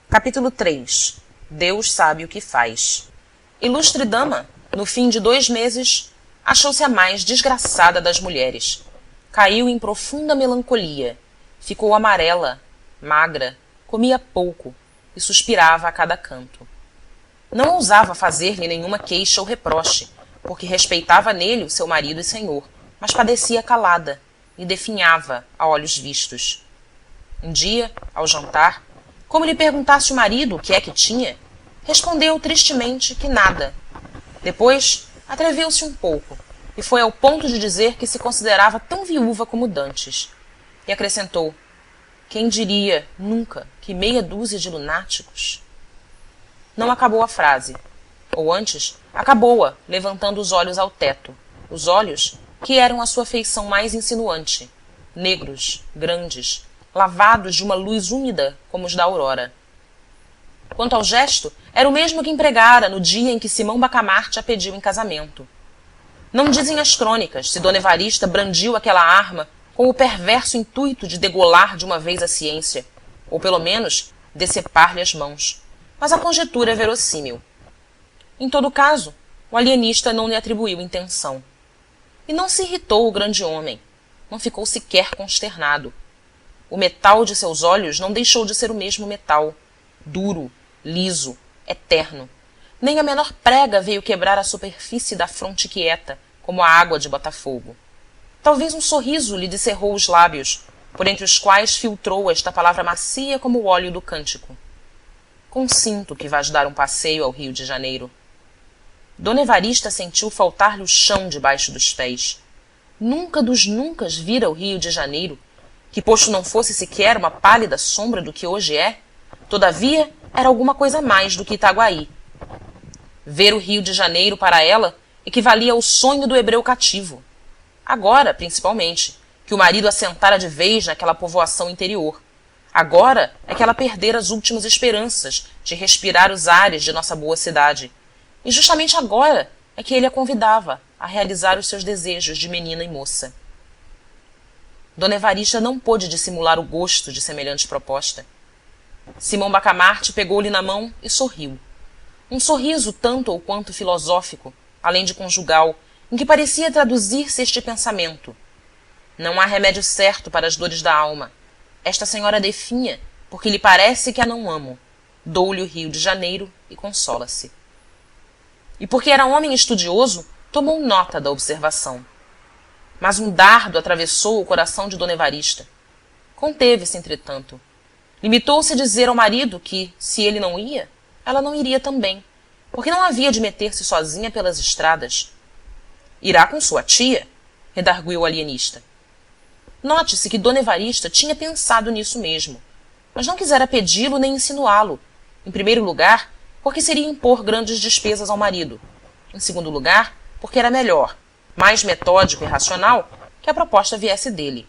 Capítulo 3. Deus sabe o que faz. Ilustre dama, no fim de 2 meses, achou-se a mais desgraçada das mulheres. Caiu em profunda melancolia, ficou amarela, magra, comia pouco e suspirava a cada canto. Não ousava fazer-lhe nenhuma queixa ou reproche, porque respeitava nele o seu marido e senhor, mas padecia calada e definhava a olhos vistos. Um dia, ao jantar, como lhe perguntasse o marido o que é que tinha, respondeu tristemente que nada. Depois, atreveu-se um pouco e foi ao ponto de dizer que se considerava tão viúva como dantes. E acrescentou: quem diria, nunca, que meia dúzia de lunáticos? Não acabou a frase. Ou antes, acabou-a, levantando os olhos ao teto. Os olhos que eram a sua feição mais insinuante, negros, grandes, lavados de uma luz úmida como os da aurora. Quanto ao gesto, era o mesmo que empregara no dia em que Simão Bacamarte a pediu em casamento. Não dizem as crônicas se Dona Evarista brandiu aquela arma com o perverso intuito de degolar de uma vez a ciência, ou pelo menos decepar-lhe as mãos, mas a conjetura é verossímil. Em todo caso, o alienista não lhe atribuiu intenção. E não se irritou o grande homem, não ficou sequer consternado. O metal de seus olhos não deixou de ser o mesmo metal, duro, liso, eterno. Nem a menor prega veio quebrar a superfície da fronte quieta, como a água de Botafogo. Talvez um sorriso lhe descerrou os lábios, por entre os quais filtrou esta palavra macia como o óleo do cântico. Consinto que vás dar um passeio ao Rio de Janeiro. Dona Evarista sentiu faltar-lhe o chão debaixo dos pés. Nunca dos nuncas vira o Rio de Janeiro, que posto não fosse sequer uma pálida sombra do que hoje é, todavia era alguma coisa mais do que Itaguaí. Ver o Rio de Janeiro para ela equivalia ao sonho do hebreu cativo. Agora, principalmente, que o marido assentara de vez naquela povoação interior. Agora é que ela perdera as últimas esperanças de respirar os ares de nossa boa cidade. E justamente agora é que ele a convidava a realizar os seus desejos de menina e moça. Dona Evarista não pôde dissimular o gosto de semelhante proposta. Simão Bacamarte pegou-lhe na mão e sorriu. Um sorriso tanto ou quanto filosófico, além de conjugal, em que parecia traduzir-se este pensamento: não há remédio certo para as dores da alma. Esta senhora definha, porque lhe parece que a não amo. Dou-lhe o Rio de Janeiro e consola-se. E porque era homem estudioso, tomou nota da observação. Mas um dardo atravessou o coração de Dona Evarista. Conteve-se, entretanto. Limitou-se a dizer ao marido que, se ele não ia, ela não iria também, porque não havia de meter-se sozinha pelas estradas. Irá com sua tia, redarguiu o alienista. Note-se que Dona Evarista tinha pensado nisso mesmo, mas não quisera pedi-lo nem insinuá-lo. Em primeiro lugar, porque seria impor grandes despesas ao marido. Em segundo lugar, porque era melhor, mais metódico e racional, que a proposta viesse dele.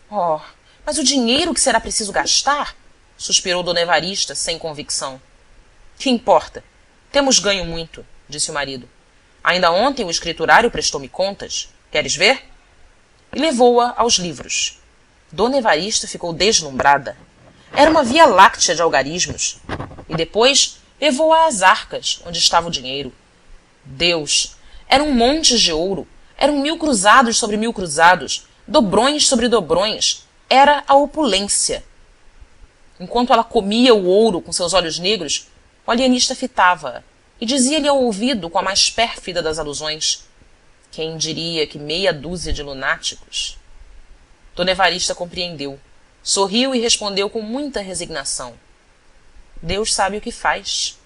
Oh, mas o dinheiro que será preciso gastar? Suspirou Dona Evarista, sem convicção. Que importa? Temos ganho muito, disse o marido. Ainda ontem o escriturário prestou-me contas. Queres ver? E levou-a aos livros. Dona Evarista ficou deslumbrada. Era uma via-láctea de algarismos. E depois levou-a às arcas, onde estava o dinheiro. Deus! Eram montes de ouro, eram 1000 cruzados sobre 1000 cruzados, dobrões sobre dobrões. Era a opulência. Enquanto ela comia o ouro com seus olhos negros, o alienista fitava-a e dizia-lhe ao ouvido com a mais pérfida das alusões: quem diria que meia dúzia de lunáticos? Dona Evarista compreendeu, sorriu e respondeu com muita resignação: Deus sabe o que faz.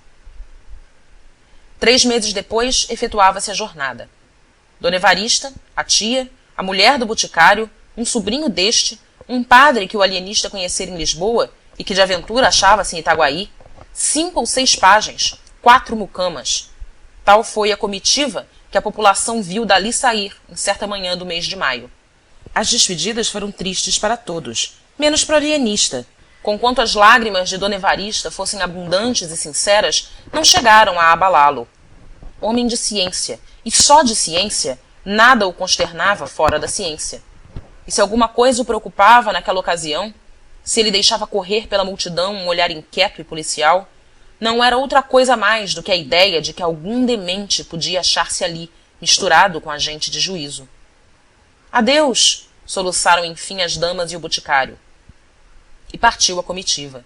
3 meses depois, efetuava-se a jornada. Dona Evarista, a tia, a mulher do boticário, um sobrinho deste, um padre que o alienista conhecera em Lisboa e que de aventura achava-se em Itaguaí, 5 ou 6 pajens, 4 mucamas. Tal foi a comitiva que a população viu dali sair em certa manhã do mês de maio. As despedidas foram tristes para todos, menos para o alienista. Conquanto as lágrimas de Dona Evarista fossem abundantes e sinceras, não chegaram a abalá-lo. Homem de ciência, e só de ciência, nada o consternava fora da ciência. E se alguma coisa o preocupava naquela ocasião, se ele deixava correr pela multidão um olhar inquieto e policial, não era outra coisa mais do que a ideia de que algum demente podia achar-se ali, misturado com a gente de juízo. Adeus! Soluçaram enfim as damas e o boticário. E partiu a comitiva.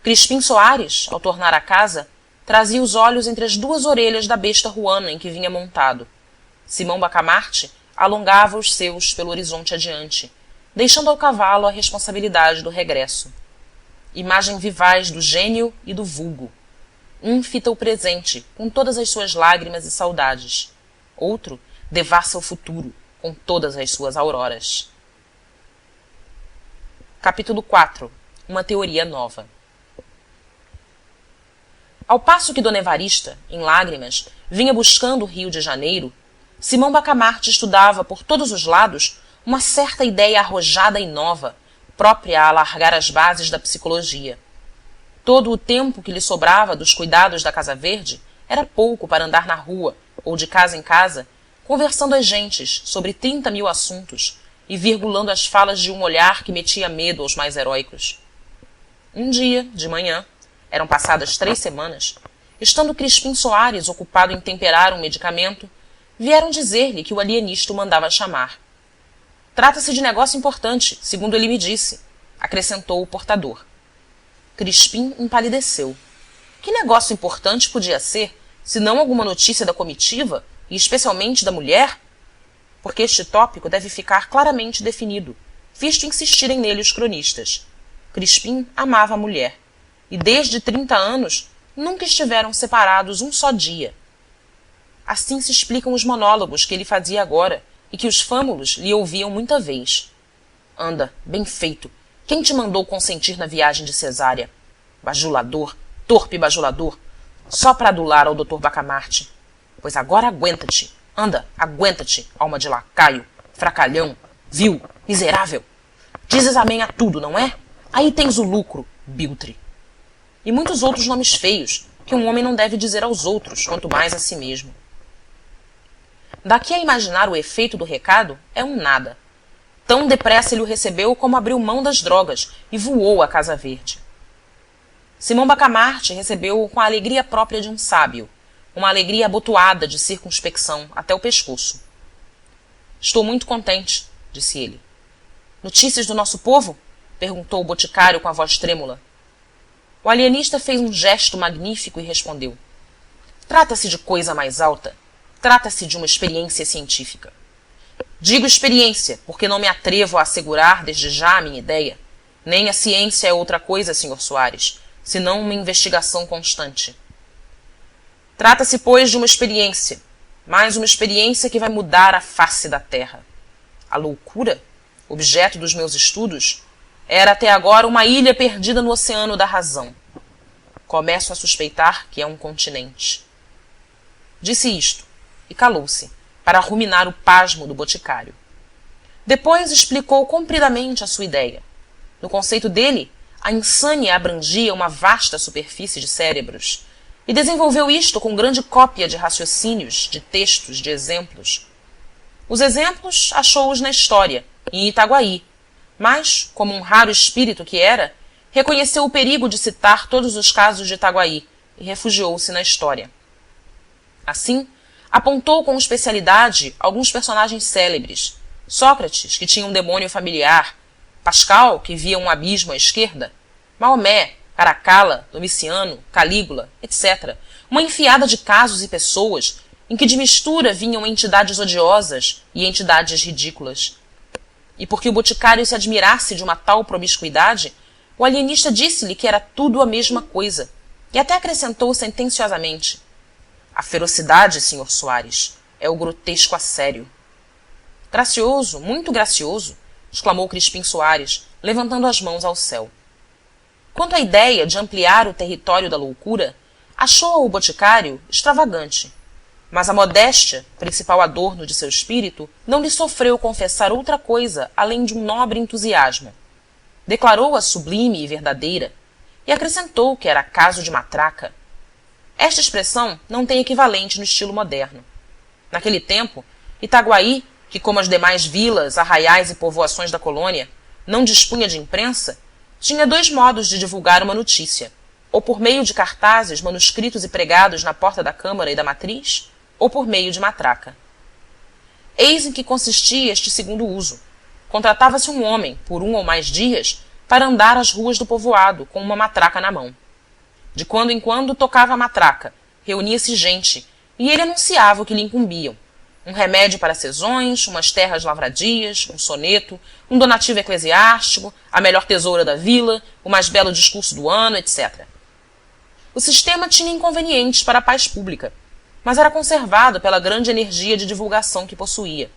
Crispim Soares, ao tornar à casa, trazia os olhos entre as duas orelhas da besta ruana em que vinha montado. Simão Bacamarte alongava os seus pelo horizonte adiante, deixando ao cavalo a responsabilidade do regresso. Imagem vivaz do gênio e do vulgo. Um fita o presente, com todas as suas lágrimas e saudades. Outro devassa o futuro, com todas as suas auroras. Capítulo 4. Uma teoria nova. Ao passo que Dona Evarista, em lágrimas, vinha buscando o Rio de Janeiro, Simão Bacamarte estudava por todos os lados uma certa ideia arrojada e nova, própria a alargar as bases da psicologia. Todo o tempo que lhe sobrava dos cuidados da Casa Verde era pouco para andar na rua, ou de casa em casa, conversando às gentes sobre 30.000 assuntos e virgulando as falas de um olhar que metia medo aos mais heróicos. Um dia, de manhã, eram passadas 3 semanas, estando Crispim Soares ocupado em temperar um medicamento, vieram dizer-lhe que o alienista o mandava chamar. Trata-se de negócio importante, segundo ele me disse, acrescentou o portador. Crispim empalideceu. Que negócio importante podia ser, se não alguma notícia da comitiva, e especialmente da mulher? Porque este tópico deve ficar claramente definido, visto insistirem nele os cronistas. Crispim amava a mulher, e desde 30 anos nunca estiveram separados um só dia. Assim se explicam os monólogos que ele fazia agora, e que os fâmulos lhe ouviam muita vez. Anda, bem feito. Quem te mandou consentir na viagem de Cesária? Bajulador, torpe bajulador, só para adular ao Dr. Bacamarte. Pois agora aguenta-te. Anda, aguenta-te, alma de lacaio, fracalhão, vil, miserável. Dizes amém a tudo, não é? Aí tens o lucro, biltre. E muitos outros nomes feios, que um homem não deve dizer aos outros, quanto mais a si mesmo. Daqui a imaginar o efeito do recado, é um nada. Tão depressa ele o recebeu como abriu mão das drogas e voou à Casa Verde. Simão Bacamarte recebeu-o com a alegria própria de um sábio, uma alegria abotoada de circunspecção até o pescoço. Estou muito contente, disse ele. Notícias do nosso povo? Perguntou o boticário com a voz trêmula. O alienista fez um gesto magnífico e respondeu. Trata-se de coisa mais alta. Trata-se de uma experiência científica. Digo experiência, porque não me atrevo a assegurar desde já a minha ideia. Nem a ciência é outra coisa, Sr. Soares, senão uma investigação constante. Trata-se, pois, de uma experiência, mas uma experiência que vai mudar a face da Terra. A loucura, objeto dos meus estudos, era até agora uma ilha perdida no oceano da razão. Começo a suspeitar que é um continente. Disse isto, e calou-se, para ruminar o pasmo do boticário. Depois explicou compridamente a sua ideia. No conceito dele, a insânia abrangia uma vasta superfície de cérebros, e desenvolveu isto com grande cópia de raciocínios, de textos, de exemplos. Os exemplos achou-os na história, em Itaguaí, mas, como um raro espírito que era, reconheceu o perigo de citar todos os casos de Itaguaí e refugiou-se na história. Assim, apontou com especialidade alguns personagens célebres. Sócrates, que tinha um demônio familiar, Pascal, que via um abismo à esquerda, Maomé, Caracalla, Domiciano, Calígula, etc. Uma enfiada de casos e pessoas em que de mistura vinham entidades odiosas e entidades ridículas. E porque o boticário se admirasse de uma tal promiscuidade, o alienista disse-lhe que era tudo a mesma coisa, e até acrescentou sentenciosamente: a ferocidade, Sr. Soares, é o grotesco a sério. Gracioso, muito gracioso, exclamou Crispim Soares, levantando as mãos ao céu. Quanto à ideia de ampliar o território da loucura, achou-a o boticário extravagante. Mas a modéstia, principal adorno de seu espírito, não lhe sofreu confessar outra coisa além de um nobre entusiasmo. Declarou-a sublime e verdadeira, e acrescentou que era caso de matraca. Esta expressão não tem equivalente no estilo moderno. Naquele tempo, Itaguaí, que como as demais vilas, arraiais e povoações da colônia, não dispunha de imprensa, Tinha dois modos de divulgar uma notícia: ou por meio de cartazes manuscritos e pregados na porta da Câmara e da Matriz, ou por meio de matraca. Eis em que consistia este segundo uso. Contratava-se um homem, por 1 ou mais dias, para andar as ruas do povoado com uma matraca na mão. De quando em quando tocava a matraca, reunia-se gente, e ele anunciava o que lhe incumbiam: um remédio para sezões, umas terras lavradias, um soneto, um donativo eclesiástico, a melhor tesoura da vila, o mais belo discurso do ano, etc. O sistema tinha inconvenientes para a paz pública, mas era conservado pela grande energia de divulgação que possuía.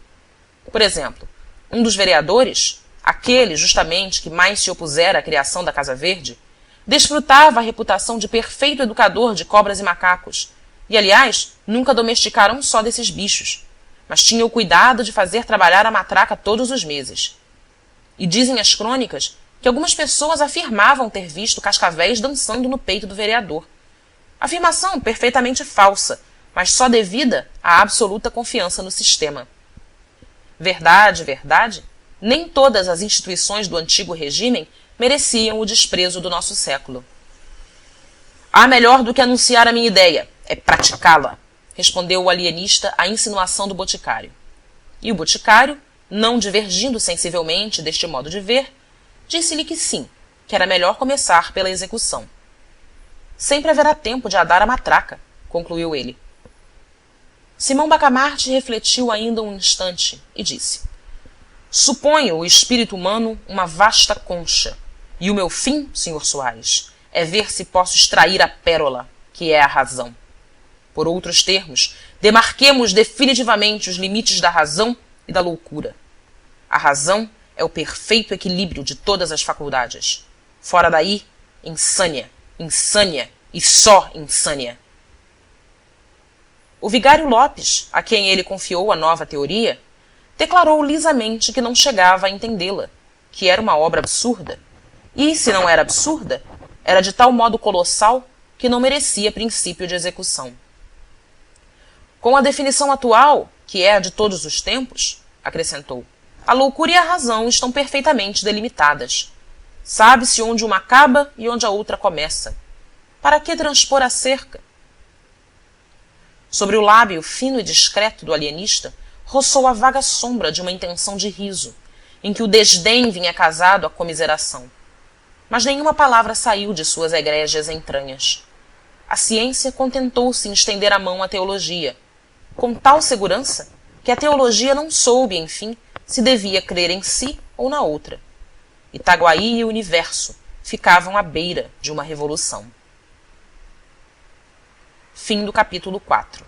Por exemplo, um dos vereadores, aquele justamente que mais se opusera à criação da Casa Verde, desfrutava a reputação de perfeito educador de cobras e macacos, e, aliás, nunca domesticara um só desses bichos, mas tinha o cuidado de fazer trabalhar a matraca todos os meses. E dizem as crônicas que algumas pessoas afirmavam ter visto cascavéis dançando no peito do vereador. Afirmação perfeitamente falsa, mas só devida à absoluta confiança no sistema. Verdade, verdade, nem todas as instituições do antigo regime mereciam o desprezo do nosso século. Há melhor do que anunciar a minha ideia, é praticá-la, respondeu o alienista à insinuação do boticário. E o boticário, não divergindo sensivelmente deste modo de ver, disse-lhe que sim, que era melhor começar pela execução. Sempre haverá tempo de adar a matraca, concluiu ele. Simão Bacamarte refletiu ainda um instante e disse: suponho o espírito humano uma vasta concha, e o meu fim, Sr. Soares, é ver se posso extrair a pérola, que é a razão. Por outros termos, demarquemos definitivamente os limites da razão e da loucura. A razão é o perfeito equilíbrio de todas as faculdades. Fora daí, insânia, insânia e só insânia. O vigário Lopes, a quem ele confiou a nova teoria, declarou lisamente que não chegava a entendê-la, que era uma obra absurda, e, se não era absurda, era de tal modo colossal que não merecia princípio de execução. Com a definição atual, que é a de todos os tempos, acrescentou, a loucura e a razão estão perfeitamente delimitadas. Sabe-se onde uma acaba e onde a outra começa. Para que transpor a cerca? Sobre o lábio fino e discreto do alienista roçou a vaga sombra de uma intenção de riso, em que o desdém vinha casado à comiseração. Mas nenhuma palavra saiu de suas egrégias entranhas. A ciência contentou-se em estender a mão à teologia, com tal segurança que a teologia não soube, enfim, se devia crer em si ou na outra. Itaguaí e o universo ficavam à beira de uma revolução. Fim do capítulo 4.